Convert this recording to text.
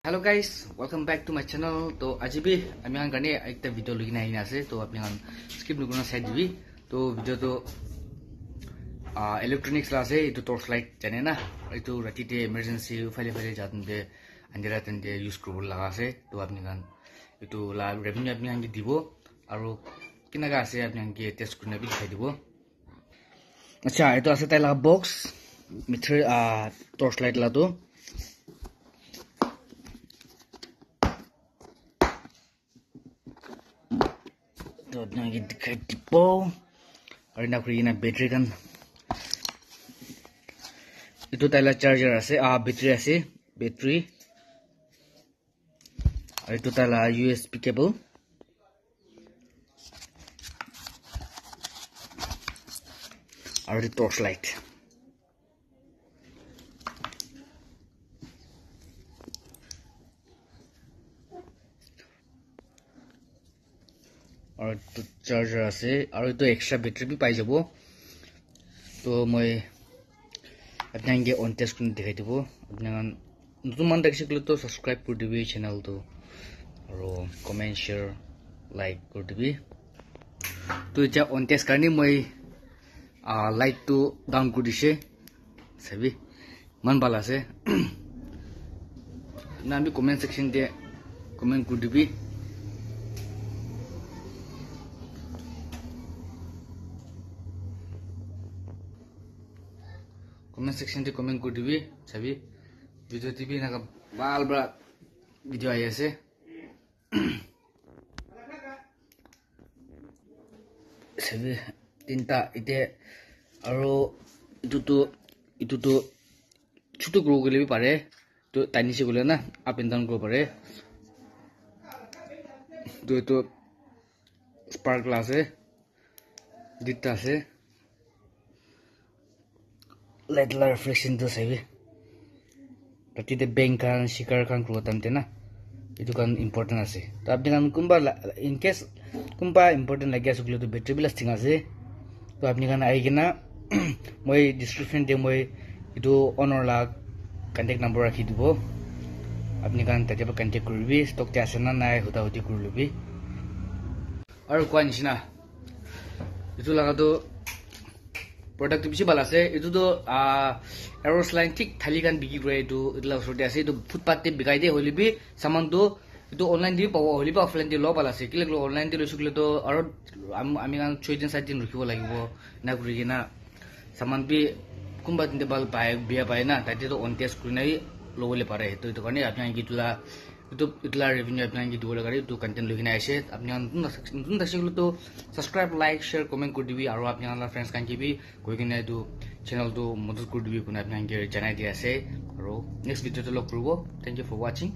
Hello guys, welcome back to my channel. तो आज भी আমি আন গানে একটা ভিডিও লইনা আইনা আছে তো আপনি আন স্কিপ নকরনা সাইড দিবি তো ভিডিও তো ইলেকট্রনিক্স আছে এটা টর্চ লাইট জানে না এটা রাতিতে ইমার্জেন্সি ফাইলে যাতনতে আন্দিরা তনতে ইউজ করব লাগা আছে তো আপনি গান এটা লা রেভিনিউ আপনি আনকে দিব আর কিনাগা আছে আপনি আনকে টেস্ট করনে বি দেখাই দিব আচ্ছা এটা আছে তাইলা বক্স মিটার টর্চ লাইট লা তো तो अपने ये दिखाई टिप्पो और ना कोई ना battery kan itu tala charger ase battery ase battery और itu tala USB cable और the torch light और तो चार्जर আছে और तो एक्स्ट्रा बैटरी भी पाई जाबो तो মই আপনাকে অন টেস্ট কৰি দেখাই দিব আপোনাক নতুন মান দেখিছিলে তো সাবস্ক্ৰাইব কৰি দিবি চ্যানেল তো আৰু কমেন্ট শেয়াৰ লাইক কৰি দিবি তো এতিয়া অন টেস্ট কাৰণে মই লাইট তো ডাউন কৰি দিছে চাবি মান ভাল আছে না আমি কমেন্ট সেকশন দে কমেন্ট কৰি দিবি comment section te comment kori dibi sabi video tv na bal bra video ai ase sabi tinta ite aro itu to chutu grow gole bi pare to tiny se gole na up and down grow pare to spark glass hai dita ase light la reflection to sabi tati de bank kan shikar kan kro tamte na itu kan important ase to apni kan kumba in case kumba important lagi asukle to battery bilas thing ase to apni kan ai gina moi description de moi itu honor la contact number rakhi dibo apni kan tate pa contact koribi stock te ase na nai huta huti koribi aru kwa nishina itu laga to product bishi bala ase etu to arrows line tik thali kan bigi kore etu itla sorte ase etu footpath te bikai de holibi saman to etu online di pawo holibi offline di lo bala ase kile online di rusukle to aro ami kan 6 din 7 din rukhibo lagibo na kuri na saman bi kumba tinte bal pai bia pai na tate to on test kuri nai lobole pare to itu kane apni ki tula itu itla revenue apni ki dibole gari to content logina ase apni nutun dakhiklo to subscribe like share comment kori dibi aro apni ala friends kan ki bi koi kina itu channel to model kori dibi kuna apni ki janai dia ase aro next video to log koribo thank you for watching